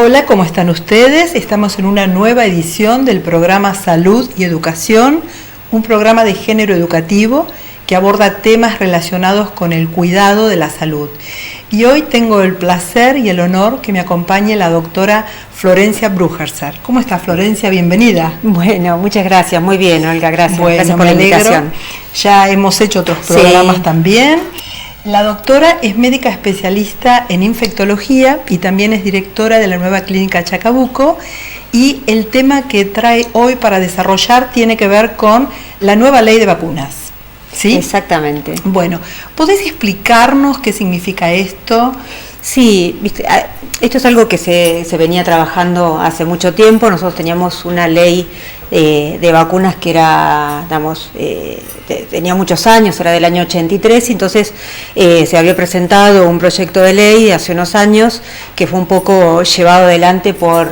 Hola, ¿cómo están ustedes? Estamos en una nueva edición del programa Salud y Educación, un programa de género educativo que aborda temas relacionados con el cuidado de la salud. Y hoy tengo el placer y el honor que me acompañe la doctora Florencia Brugerser. ¿Cómo está, Florencia? Bienvenida. Bueno, muchas gracias. Muy bien, Olga, gracias. Bueno, gracias por la invitación. Ya hemos hecho otros programas también. La doctora es médica especialista en infectología y también es directora de la nueva clínica Chacabuco, y el tema que trae hoy para desarrollar tiene que ver con la nueva ley de vacunas. ¿Sí? Exactamente. Bueno, ¿podés explicarnos qué significa esto? Sí, esto es algo que se venía trabajando hace mucho tiempo. Nosotros teníamos una ley de vacunas que era, tenía muchos años, era del año 83, y entonces se había presentado un proyecto de ley hace unos años que fue un poco llevado adelante por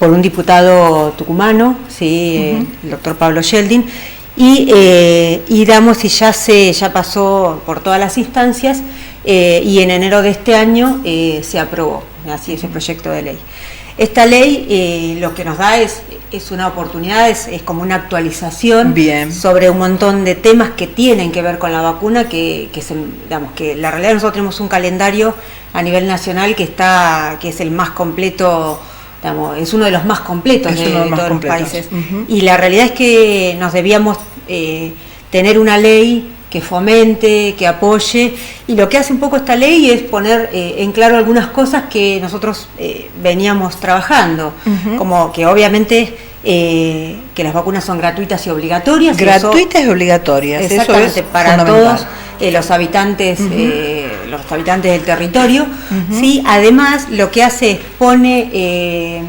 un diputado tucumano, ¿sí? El doctor Pablo Sheldin, y ya pasó por todas las instancias, y en enero de este año se aprobó así ese proyecto de ley. Esta ley lo que nos da es una oportunidad, es como una actualización sobre un montón de temas que tienen que ver con la vacuna, que la realidad nosotros tenemos un calendario a nivel nacional que es el más completo, es uno de los más completos de todos los países. Y la realidad es que nos debíamos tener una ley que fomente, que apoye, y lo que hace un poco esta ley es poner en claro algunas cosas que nosotros veníamos trabajando, como que obviamente que las vacunas son gratuitas y obligatorias. Gratuitas y obligatorias, exactamente, eso es para todos los habitantes del territorio. ¿Sí? Además, lo que hace es pone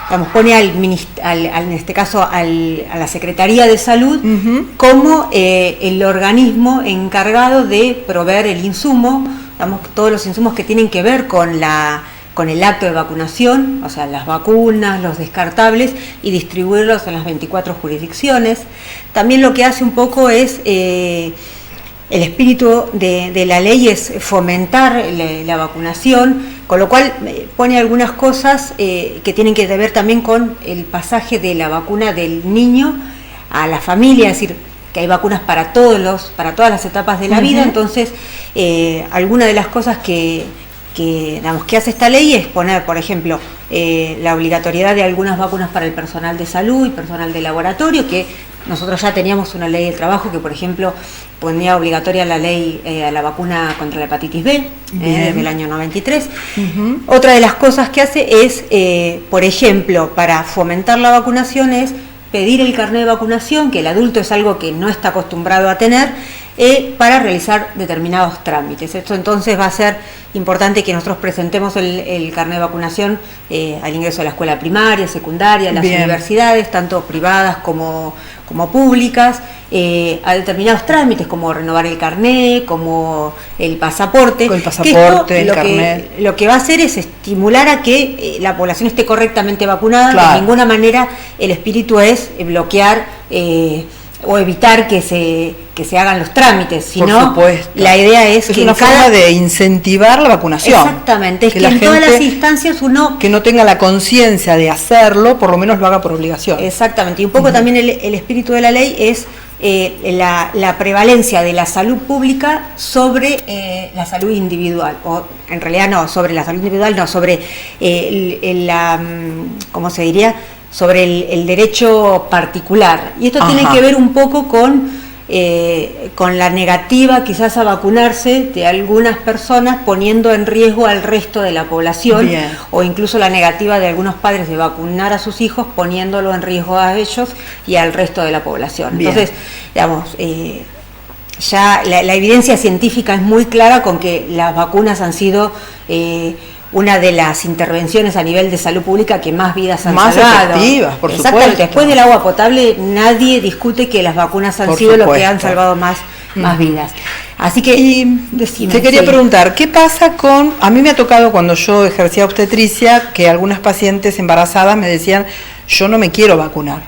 en este caso a la Secretaría de Salud como el organismo encargado de proveer el insumo, todos los insumos que tienen que ver con el acto de vacunación, o sea, las vacunas, los descartables, y distribuirlos en las 24 jurisdicciones. También lo que hace un poco es el espíritu de la ley es fomentar la vacunación, con lo cual pone algunas cosas que tienen que ver también con el pasaje de la vacuna del niño a la familia, es decir, que hay vacunas para todas las etapas de la vida. Entonces, algunas de las cosas que hace esta ley es poner, por ejemplo, la obligatoriedad de algunas vacunas para el personal de salud y personal de laboratorio, que nosotros ya teníamos una ley de trabajo que, por ejemplo, ponía obligatoria la ley a la vacuna contra la hepatitis B del año 93. Otra de las cosas que hace es, por ejemplo, para fomentar la vacunación, es pedir el carnet de vacunación, que el adulto es algo que no está acostumbrado a tener, para realizar determinados trámites. Esto entonces va a ser importante que nosotros presentemos el carnet de vacunación al ingreso a la escuela primaria, secundaria, a las universidades, tanto privadas como públicas, a determinados trámites como renovar el carnet, como el pasaporte. Con el pasaporte, el carnet. Lo que va a hacer es estimular a que la población esté correctamente vacunada. Claro. De ninguna manera el espíritu es bloquear o evitar que se hagan los trámites, sino la idea es que una forma de incentivar la vacunación. Exactamente, es que en todas las instancias uno que no tenga la conciencia de hacerlo, por lo menos lo haga por obligación. Exactamente, y un poco también el espíritu de la ley es la prevalencia de la salud pública sobre la salud individual, o en realidad no, sobre la salud individual, no, sobre ¿cómo se diría?, sobre el derecho particular. Y esto tiene que ver un poco con la negativa quizás a vacunarse de algunas personas, poniendo en riesgo al resto de la población, o incluso la negativa de algunos padres de vacunar a sus hijos, poniéndolo en riesgo a ellos y al resto de la población. Entonces, ya la evidencia científica es muy clara con que las vacunas han sido una de las intervenciones a nivel de salud pública que más vidas han salvado. Más efectivas, por supuesto. Después del agua potable, nadie discute que las vacunas han sido lo que han salvado más vidas. Así que, te quería preguntar, ¿qué pasa con...? A mí me ha tocado, cuando yo ejercía obstetricia, que algunas pacientes embarazadas me decían, yo no me quiero vacunar.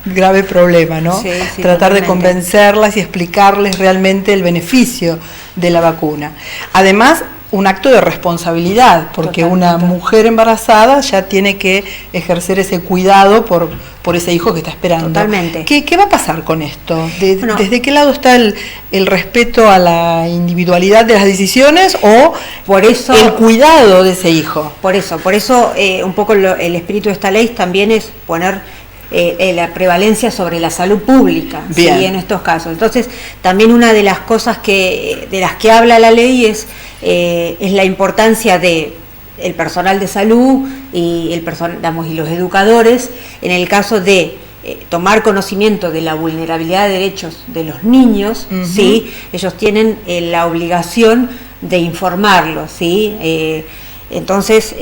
Grave problema, ¿no? Sí, tratar de convencerlas y explicarles realmente el beneficio de la vacuna. Además, un acto de responsabilidad, porque una mujer embarazada ya tiene que ejercer ese cuidado por ese hijo que está esperando. Totalmente. ¿Qué va a pasar con esto? ¿Desde qué lado está el respeto a la individualidad de las decisiones o por eso, el cuidado de ese hijo? Por eso un poco el espíritu de esta ley también es poner la prevalencia sobre la salud pública, ¿sí? En estos casos. Entonces, también una de las cosas de las que habla la ley es la importancia de el personal de salud y y los educadores en el caso de tomar conocimiento de la vulnerabilidad de derechos de los niños, ¿sí? Ellos tienen la obligación de informarlos, ¿sí? Entonces,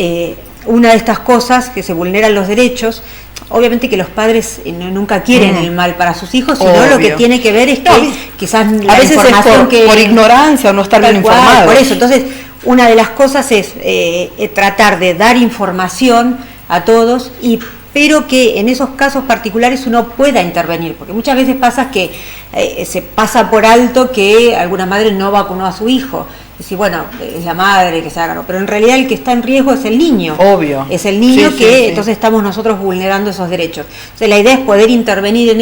una de estas cosas que se vulneran los derechos, obviamente que los padres nunca quieren el mal para sus hijos, sino lo que tiene que ver es que quizás a veces información es por ignorancia o no estar bien informado. Por eso, entonces, una de las cosas es tratar de dar información a todos, pero que en esos casos particulares uno pueda intervenir, porque muchas veces pasa que se pasa por alto que alguna madre no vacunó a su hijo. Decir, bueno, es la madre que se haga, pero en realidad el que está en riesgo es el niño. Obvio. Es el niño entonces estamos nosotros vulnerando esos derechos. Entonces la idea es poder intervenir en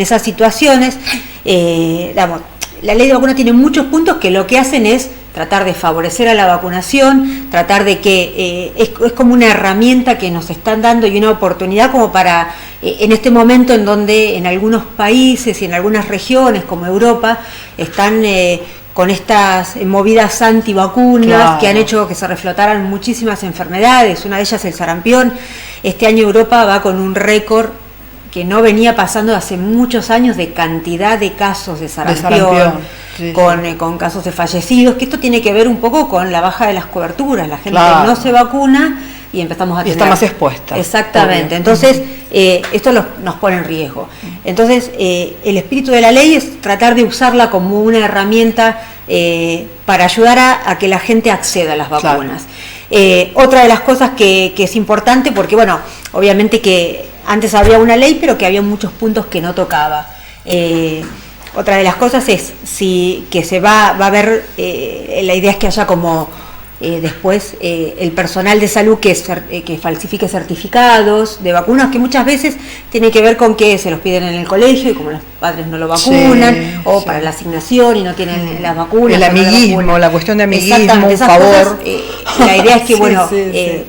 esas situaciones. La ley de vacuna tiene muchos puntos que lo que hacen es tratar de favorecer a la vacunación, tratar de que es como una herramienta que nos están dando y una oportunidad como para, en este momento en donde en algunos países y en algunas regiones como Europa están con estas movidas antivacunas que han hecho que se reflotaran muchísimas enfermedades, una de ellas el sarampión. Este año Europa va con un récord que no venía pasando hace muchos años de cantidad de casos de sarampión. Con casos de fallecidos, que esto tiene que ver un poco con la baja de las coberturas, la gente no se vacuna y empezamos a tener... Y está más expuesta. Exactamente, entonces esto nos pone en riesgo. Entonces el espíritu de la ley es tratar de usarla como una herramienta para ayudar a que la gente acceda a las vacunas. Otra de las cosas que es importante, porque bueno, obviamente que antes había una ley, pero que había muchos puntos que no tocaba. Otra de las cosas es que se va a ver, la idea es que haya como después el personal de salud que falsifique certificados de vacunas, que muchas veces tiene que ver con que se los piden en el colegio y como los padres no lo vacunan, para la asignación y no tienen las vacunas. El amiguismo, la cuestión de amiguismo, por favor. La idea es que,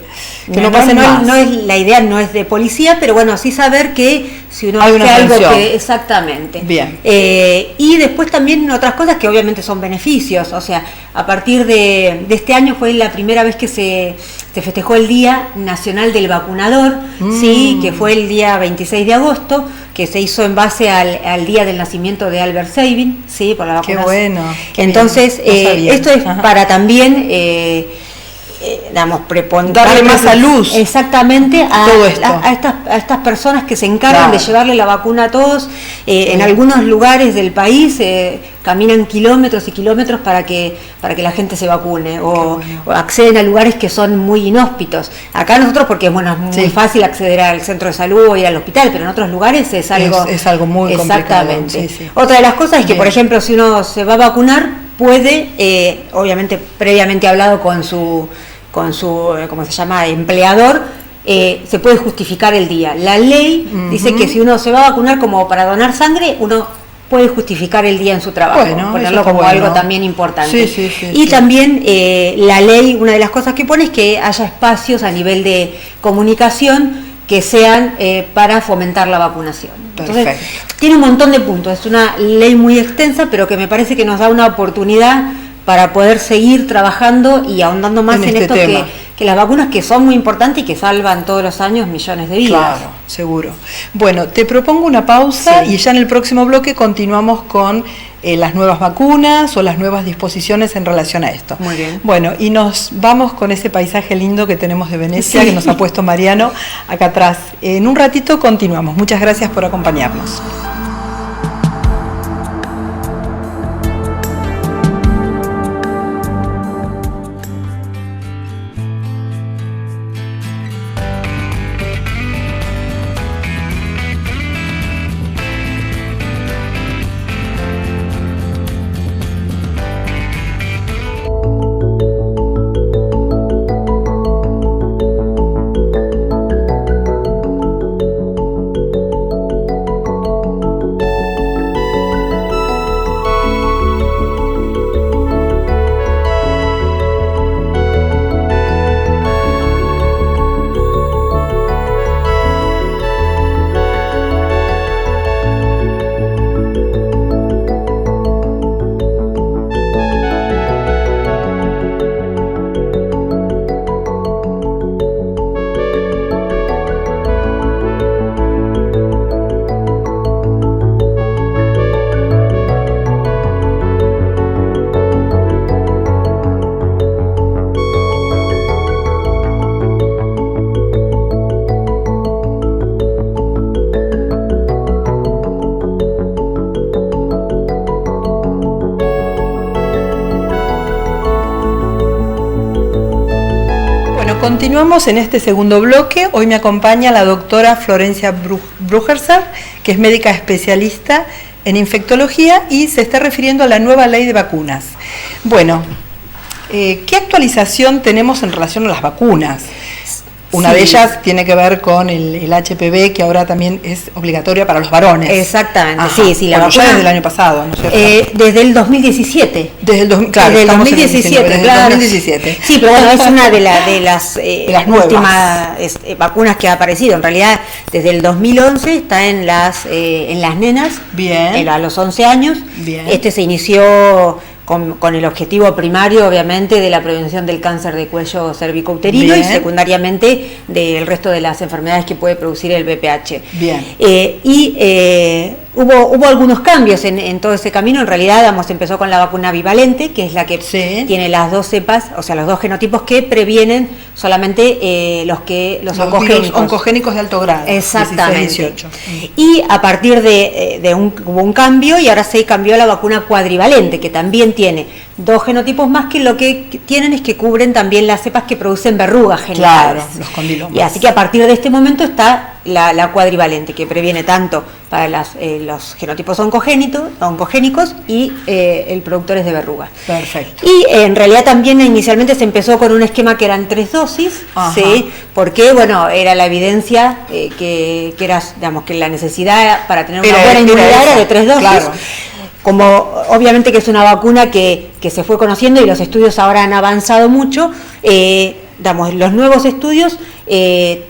que no pase más. La idea no es de policía, pero bueno, sí saber que si uno hace algo que... Exactamente. Bien. Y después también otras cosas que obviamente son beneficios, o sea, a partir de este año fue la primera vez que se festejó el Día Nacional del Vacunador, ¿sí? Que fue el día 26 de agosto, que se hizo en base al día del nacimiento de Albert Sabin, ¿sí? Por la vacunación. Qué bueno. Entonces, esto es para también... darle más a luz exactamente a estas personas que se encargan de llevarle la vacuna a todos. En algunos lugares del país caminan kilómetros y kilómetros para que la gente se vacune o acceden a lugares que son muy inhóspitos. Acá nosotros, porque bueno, es muy fácil acceder al centro de salud o ir al hospital, pero en otros lugares es algo muy exactamente complicado. Otra de las cosas es que, por ejemplo, si uno se va a vacunar, puede, obviamente previamente hablado con su ¿cómo se llama?, empleador, se puede justificar el día. La ley dice que si uno se va a vacunar como para donar sangre, uno puede justificar el día en su trabajo, ponerlo como algo también importante. También la ley, una de las cosas que pone es que haya espacios a nivel de comunicación que sean para fomentar la vacunación. Entonces, tiene un montón de puntos, es una ley muy extensa, pero que me parece que nos da una oportunidad para poder seguir trabajando y ahondando más en esto que las vacunas, que son muy importantes y que salvan todos los años millones de vidas. Claro, seguro. Bueno, te propongo una pausa y ya en el próximo bloque continuamos con las nuevas vacunas o las nuevas disposiciones en relación a esto. Muy bien. Bueno, y nos vamos con ese paisaje lindo que tenemos de Venecia, que nos ha puesto Mariano acá atrás. En un ratito continuamos. Muchas gracias por acompañarnos. Continuamos en este segundo bloque. Hoy me acompaña la doctora Florencia Brugerser, que es médica especialista en infectología y se está refiriendo a la nueva ley de vacunas. Bueno, ¿qué actualización tenemos en relación a las vacunas? Una de ellas tiene que ver con el HPV, que ahora también es obligatoria para los varones. Exactamente, Ajá. sí, la bueno, vacuna ya desde el año pasado, ¿no es cierto? Desde el 2017. Desde el 2017, claro. 2017. Sí, pero bueno, es una de las últimas vacunas que ha aparecido. En realidad, desde el 2011 está en las nenas, bien, a los 11 años. Bien. Este se inició con el objetivo primario, obviamente, de la prevención del cáncer de cuello cervicouterino y secundariamente del resto de las enfermedades que puede producir el VPH. Bien. Hubo algunos cambios en todo ese camino. En realidad, empezó con la vacuna bivalente, que es la que tiene las dos cepas, o sea, los dos genotipos que previenen solamente los oncogénicos de alto grado. Exactamente. 16, 18. Y a partir hubo un cambio y ahora se cambió a la vacuna cuadrivalente, que también tiene dos genotipos más, que lo que tienen es que cubren también las cepas que producen verrugas genitales. Claro, los condilomas. Y así que a partir de este momento está la cuadrivalente, que previene tanto para los genotipos oncogénicos y el productores de verrugas. Perfecto. Y en realidad también inicialmente se empezó con un esquema que eran 3 dosis, ¿sí? Porque era la evidencia que era, que la necesidad para tener una buena inmunidad era de 3 dosis. Claro. Como obviamente que es una vacuna que se fue conociendo y los estudios ahora han avanzado mucho, los nuevos estudios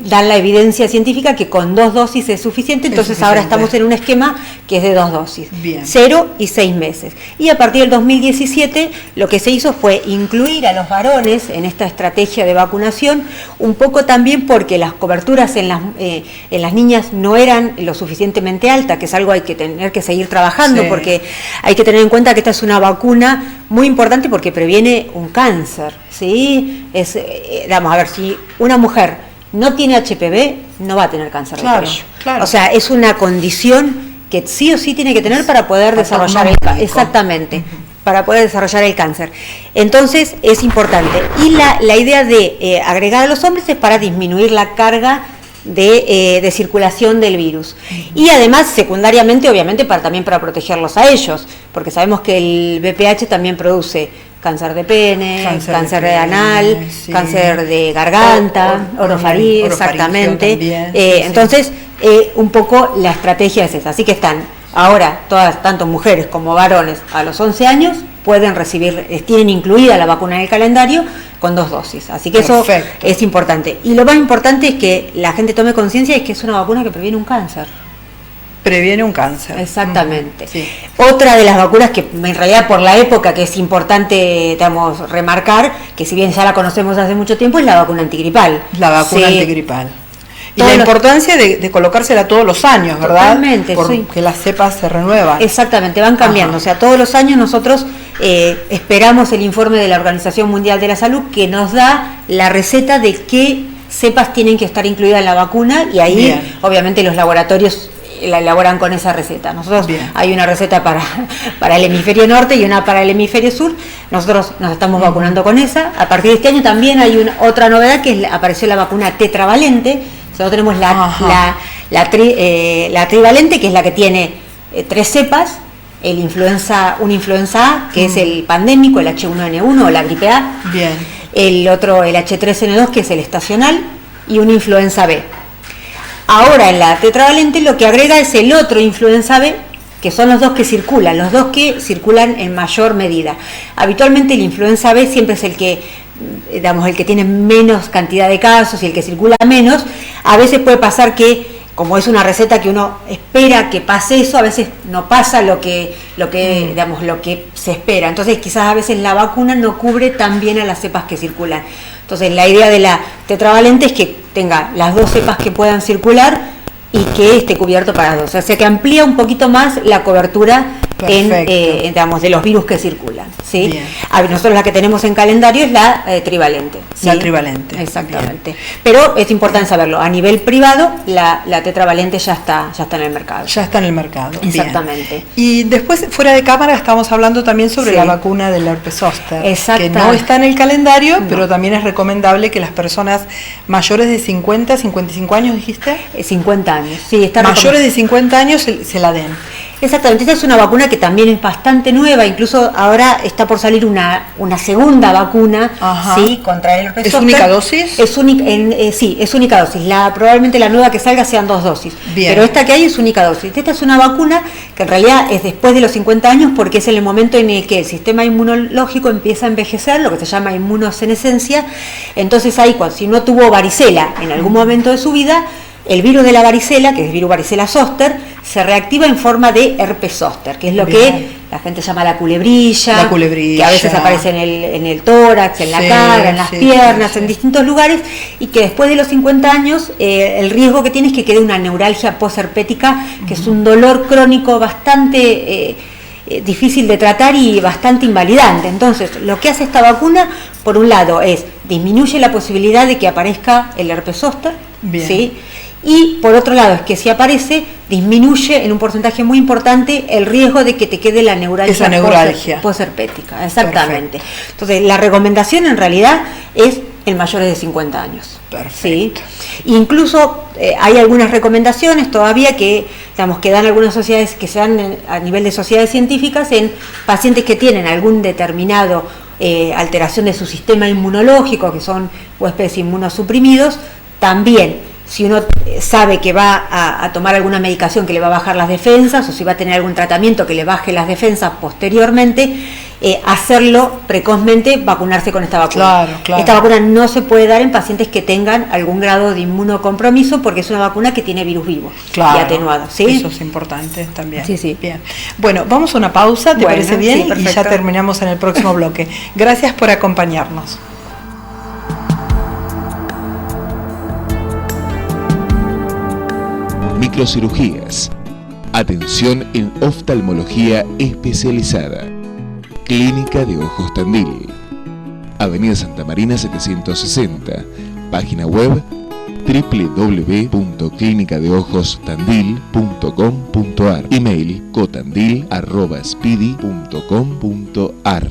dan la evidencia científica que con 2 dosis es suficiente, entonces ahora estamos en un esquema que es de 2 dosis, 0 y 6 meses. Y a partir del 2017 lo que se hizo fue incluir a los varones en esta estrategia de vacunación, un poco también porque las coberturas en las niñas no eran lo suficientemente altas, que es algo hay que tener que seguir trabajando, porque hay que tener en cuenta que esta es una vacuna muy importante porque previene un cáncer, ¿sí? A ver, si una mujer no tiene HPV, no va a tener cáncer de cuello. Claro. O sea, es una condición que sí o sí tiene que tener para poder desarrollar el cáncer. Exactamente, para poder desarrollar el cáncer. Entonces, es importante. Y la idea de agregar a los hombres es para disminuir la carga de circulación del virus. Y además, secundariamente, obviamente, también para protegerlos a ellos, porque sabemos que el VPH también produce cáncer de pene, cáncer de anal, cáncer de garganta, orofaringe, exactamente. Entonces, un poco la estrategia es esa. Así que están ahora todas, tanto mujeres como varones, a los 11 años, pueden tienen incluida la vacuna en el calendario con 2 dosis. Así que eso es importante. Y lo más importante es que la gente tome conciencia de que es una vacuna que previene un cáncer. Previene un cáncer. Exactamente. Sí. Otra de las vacunas que en realidad por la época que es importante, remarcar, que si bien ya la conocemos hace mucho tiempo, es la vacuna antigripal. La vacuna antigripal. Y la importancia de colocársela todos los años, ¿verdad? Totalmente, porque las cepas se renuevan. Exactamente, van cambiando. O sea, todos los años nosotros esperamos el informe de la Organización Mundial de la Salud que nos da la receta de qué cepas tienen que estar incluidas en la vacuna y ahí obviamente los laboratorios la elaboran con esa receta. Nosotros hay una receta para el hemisferio norte y una para el hemisferio sur. Nosotros nos estamos vacunando con esa. A partir de este año también hay otra novedad que apareció la vacuna tetravalente. Nosotros tenemos la trivalente, que es la que tiene 3 cepas. Una influenza A, que es el pandémico, el H1N1 o la gripe A. El otro, el H3N2, que es el estacional, y una influenza B. Ahora en la tetravalente lo que agrega es el otro influenza B, que son los dos que circulan en mayor medida. Habitualmente el influenza B siempre es el que tiene menos cantidad de casos y el que circula menos. A veces puede pasar que, como es una receta que uno espera que pase eso, a veces no pasa lo que se espera. Entonces quizás a veces la vacuna no cubre tan bien a las cepas que circulan. Entonces la idea de la tetravalente es que tenga las 2 cepas que puedan circular y que esté cubierto para las 2. O sea que amplía un poquito más la cobertura digamos, de los virus que circulan, ¿sí? Bien. Nosotros la que tenemos en calendario es la trivalente, ¿sí? La trivalente. Exactamente. Bien. Pero es importante saberlo, a nivel privado la tetravalente ya está en el mercado. Ya está en el mercado. Exactamente. Bien. Y después, fuera de cámara, estamos hablando también sobre la vacuna del herpes zóster, que no está en el calendario, pero también es recomendable que las personas mayores de 50, 55 años, ¿dijiste? 50 años, sí. Está mayores de 50 años se la den. Exactamente, esta es una vacuna que también es bastante nueva, incluso ahora está por salir una segunda vacuna, ¿sí? Contra el herpes zóster. ¿Es única dosis? Sí, es única dosis. Probablemente la nueva que salga sean 2 dosis. Bien. Pero esta que hay es única dosis. Esta es una vacuna que en realidad es después de los 50 años porque es en el momento en el que el sistema inmunológico empieza a envejecer, lo que se llama inmunosenescencia. Entonces ahí, si no tuvo varicela en algún momento de su vida, el virus de la varicela, que es el virus varicela zoster, se reactiva en forma de herpes zóster, que es lo que la gente llama la culebrilla, que a veces aparece en el tórax, en la cara, en las piernas, en distintos lugares, y que después de los 50 años el riesgo que tiene es que quede una neuralgia posherpética, que es un dolor crónico bastante difícil de tratar y bastante invalidante. Entonces, lo que hace esta vacuna, por un lado, es disminuye la posibilidad de que aparezca el herpes zóster, ¿sí? Y por otro lado es que si aparece, disminuye en un porcentaje muy importante el riesgo de que te quede la neuralgia posherpética. Exactamente. Perfecto. Entonces, la recomendación en realidad es en mayores de 50 años. Perfecto. ¿Sí? Incluso hay algunas recomendaciones todavía que dan algunas sociedades que se dan a nivel de sociedades científicas en pacientes que tienen algún determinado alteración de su sistema inmunológico, que son huéspedes inmunosuprimidos. También, si uno sabe que va a tomar alguna medicación que le va a bajar las defensas, o si va a tener algún tratamiento que le baje las defensas posteriormente, hacerlo precozmente, vacunarse con esta vacuna. Claro. Esta vacuna no se puede dar en pacientes que tengan algún grado de inmunocompromiso, porque es una vacuna que tiene virus vivo y atenuado, ¿sí? Eso es importante también. Sí. Bien. Bueno, vamos a una pausa, ¿te parece bien? Sí, y ya terminamos en el próximo bloque. Gracias por acompañarnos. Microcirugías. Atención en oftalmología especializada. Clínica de Ojos Tandil. Avenida Santa Marina 760. Página web www.clinicadeojostandil.com.ar. Email cotandil@spidi.com.ar.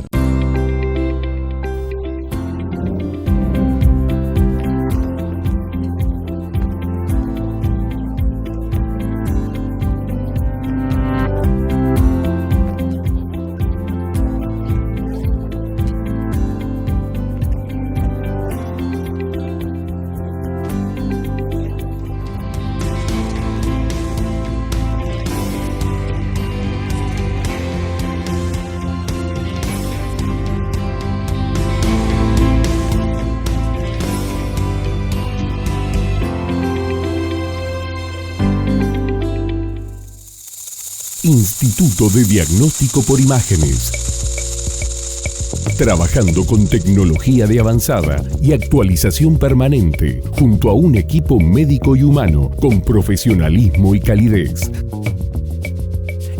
Instituto de Diagnóstico por Imágenes. Trabajando con tecnología de avanzada y actualización permanente, junto a un equipo médico y humano con profesionalismo y calidez.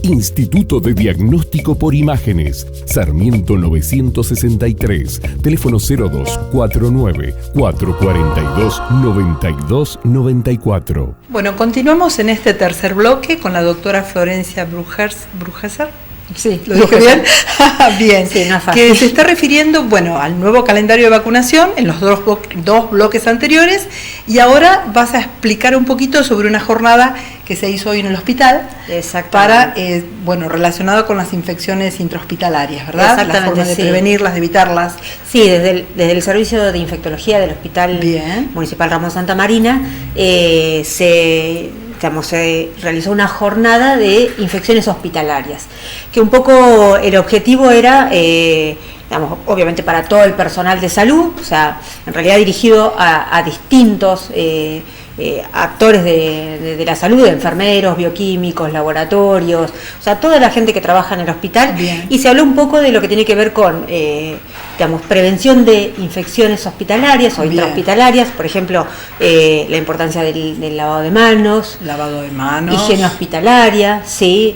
Instituto de Diagnóstico por Imágenes, Sarmiento 963, teléfono 0249 442 9294. Bueno, continuamos en este tercer bloque con la doctora Florencia Brujesser. Sí, ¿lo dije bien? Bien, sí, no es fácil. Que se está refiriendo, al nuevo calendario de vacunación en los dos bloques anteriores, y ahora vas a explicar un poquito sobre una jornada que se hizo hoy en el hospital para, relacionado con las infecciones intrahospitalarias, ¿verdad? Exactamente, la forma de prevenirlas, de evitarlas. Sí, desde el servicio de infectología del Hospital Municipal Ramón Santa Marina se realizó una jornada de infecciones hospitalarias, que un poco el objetivo era, obviamente para todo el personal de salud, en realidad dirigido a distintos actores de la salud, enfermeros, bioquímicos, laboratorios, toda la gente que trabaja en el hospital. Bien. Y se habló un poco de lo que tiene que ver con digamos, prevención de infecciones hospitalarias o intrahospitalarias, por ejemplo, la importancia del lavado de manos, higiene hospitalaria, ¿sí?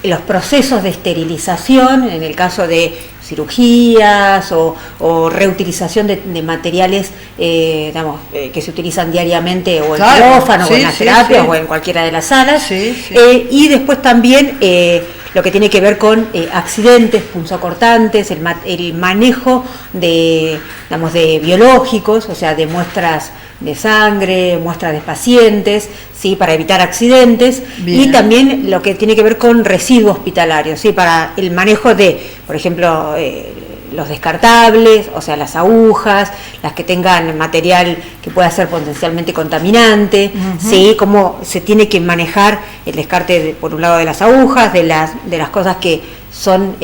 Los procesos de esterilización, en el caso de cirugías o reutilización de materiales que se utilizan diariamente o en quirófano o en las terapias o en cualquiera de las salas, y después también lo que tiene que ver con accidentes punzocortantes, el manejo de biológicos, o sea, de muestras de sangre, muestras de pacientes, ¿sí? Para evitar accidentes. Bien. Y también lo que tiene que ver con residuos hospitalarios, ¿sí? Para el manejo de, por ejemplo, los descartables, o sea, las agujas, las que tengan material que pueda ser potencialmente contaminante, ¿sí? Cómo se tiene que manejar el descarte, por un lado, de las agujas, de las cosas que son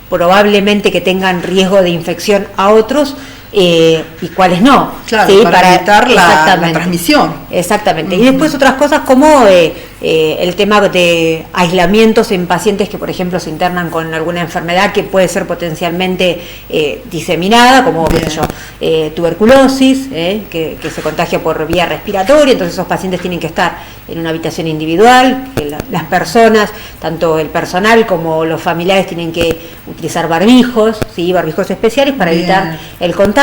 probablemente que tengan riesgo de infección a otros, y cuáles no, claro, ¿sí? para evitar la transmisión. Exactamente. Y después otras cosas como el tema de aislamientos en pacientes que, por ejemplo, se internan con alguna enfermedad que puede ser potencialmente diseminada, como tuberculosis, que se contagia por vía respiratoria. Entonces esos pacientes tienen que estar en una habitación individual, que las personas, tanto el personal como los familiares, tienen que utilizar barbijos, ¿sí? Barbijos especiales para evitar el contagio.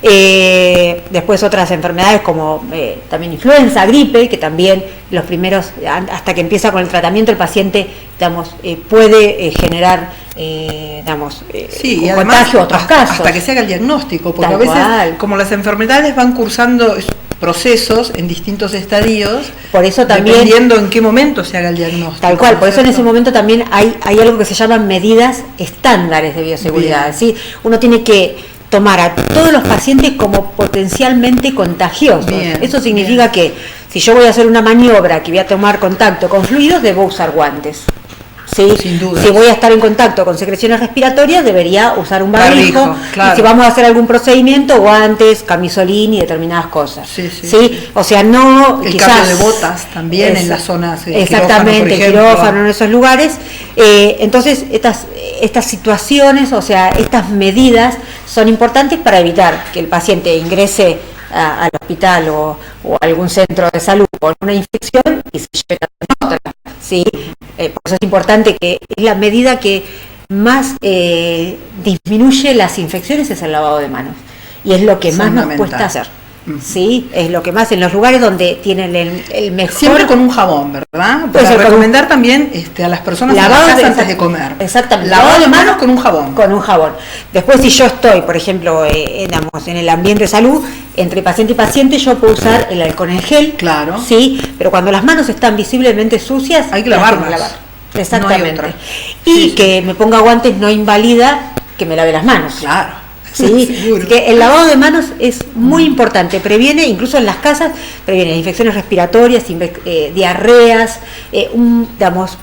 Después otras enfermedades como también influenza, gripe, que también los primeros, hasta que empieza con el tratamiento, el paciente, puede generar, y contagio, otros casos. Hasta que se haga el diagnóstico, porque a veces, como las enfermedades van cursando procesos en distintos estadios, por eso también, dependiendo en qué momento se haga el diagnóstico. Tal cual, por eso en ese momento también hay algo que se llaman medidas estándares de bioseguridad, ¿sí? Uno tiene que tomar a todos los pacientes como potencialmente contagiosos. Eso significa que si yo voy a hacer una maniobra que voy a tomar contacto con fluidos, debo usar guantes. ¿Sí? Sin duda. Si voy a estar en contacto con secreciones respiratorias, debería usar un barbijo. Claro. Y si vamos a hacer algún procedimiento, guantes, camisolín y determinadas cosas. ¿Sí? O sea, no... El cambio de botas también en las zonas de exactamente, quirófano, en esos lugares. Entonces, estas situaciones, o sea, estas medidas son importantes para evitar que el paciente ingrese al hospital o a algún centro de salud con una infección y se lleve a otra, ¿sí? Por eso es importante que la medida que más disminuye las infecciones es el lavado de manos, y es lo que más nos cuesta hacer. Sí, es lo que más en los lugares donde tienen el mejor. Siempre con un jabón, ¿verdad? Para recomendar también a las personas antes de comer. Exactamente. Lavado de manos con un jabón. Con un jabón. Después, si yo estoy, por ejemplo, en el ambiente de salud, entre paciente y paciente, yo puedo usar el alcohol en gel. Claro. Sí, pero cuando las manos están visiblemente sucias, hay que lavarlas. Exactamente. No y que me ponga guantes no invalida que me lave las manos. Claro. Sí, que el lavado de manos es muy importante, previene, incluso en las casas, previene infecciones respiratorias, diarreas,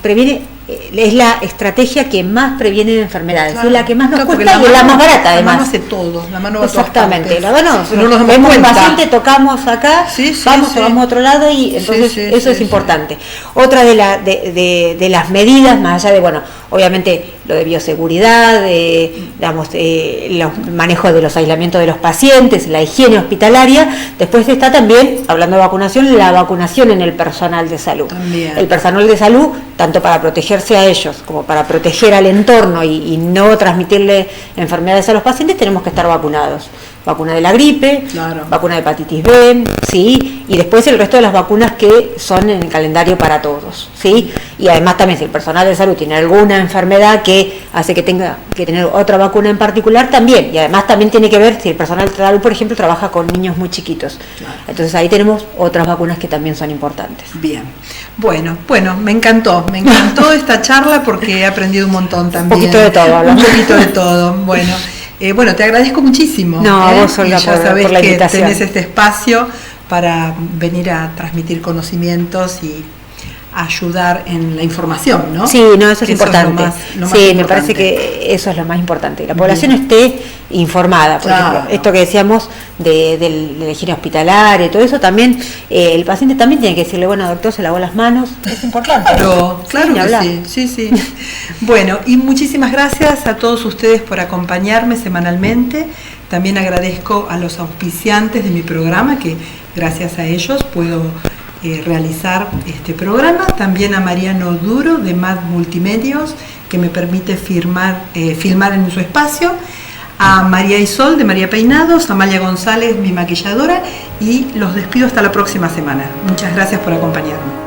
previene, es la estrategia que más previene enfermedades, es la que más nos cuesta y es la más barata, además. La mano hace todo, la mano va a todas exactamente, la mano, no nos vemos un paciente, tocamos acá, vamos a otro lado y entonces eso es importante. Otra de las medidas, más allá de, obviamente lo de bioseguridad, los manejos de los aislamientos de los pacientes, la higiene hospitalaria, después está también, hablando de vacunación, la vacunación en el personal de salud. También. El personal de salud, tanto para protegerse a ellos como para proteger al entorno y no transmitirle enfermedades a los pacientes, tenemos que estar vacunados. Vacuna de la gripe, vacuna de hepatitis B, ¿sí? Y después el resto de las vacunas que son en el calendario para todos, ¿sí? Y además también si el personal de salud tiene alguna enfermedad que hace que tenga que tener otra vacuna en particular, también. Y además también tiene que ver si el personal de salud, por ejemplo, trabaja con niños muy chiquitos. Entonces ahí tenemos otras vacunas que también son importantes. Bien. Bueno, me encantó esta charla porque he aprendido un montón también. Un poquito de todo, Un poquito de todo, bueno, te agradezco muchísimo. No, a vos, Olga, ya sabés por la que invitación. tenés este espacio para venir a transmitir conocimientos y ayudar en la información, ¿no? Sí, no, eso es importante. Lo más sí, importante. Me parece que eso es lo más importante. La población esté informada. Por ejemplo, esto que decíamos de la higiene hospitalaria y todo eso, también el paciente también tiene que decirle, bueno, doctor, se lavó las manos. Es importante. Claro que sí. Bueno, y muchísimas gracias a todos ustedes por acompañarme semanalmente. También agradezco a los auspiciantes de mi programa, que gracias a ellos puedo realizar este programa. También a Mariano Duro de MAD Multimedios, que me permite filmar en su espacio. A María Isol de María Peinados, a Amalia González, mi maquilladora, y los despido hasta la próxima semana. Muchas gracias por acompañarme.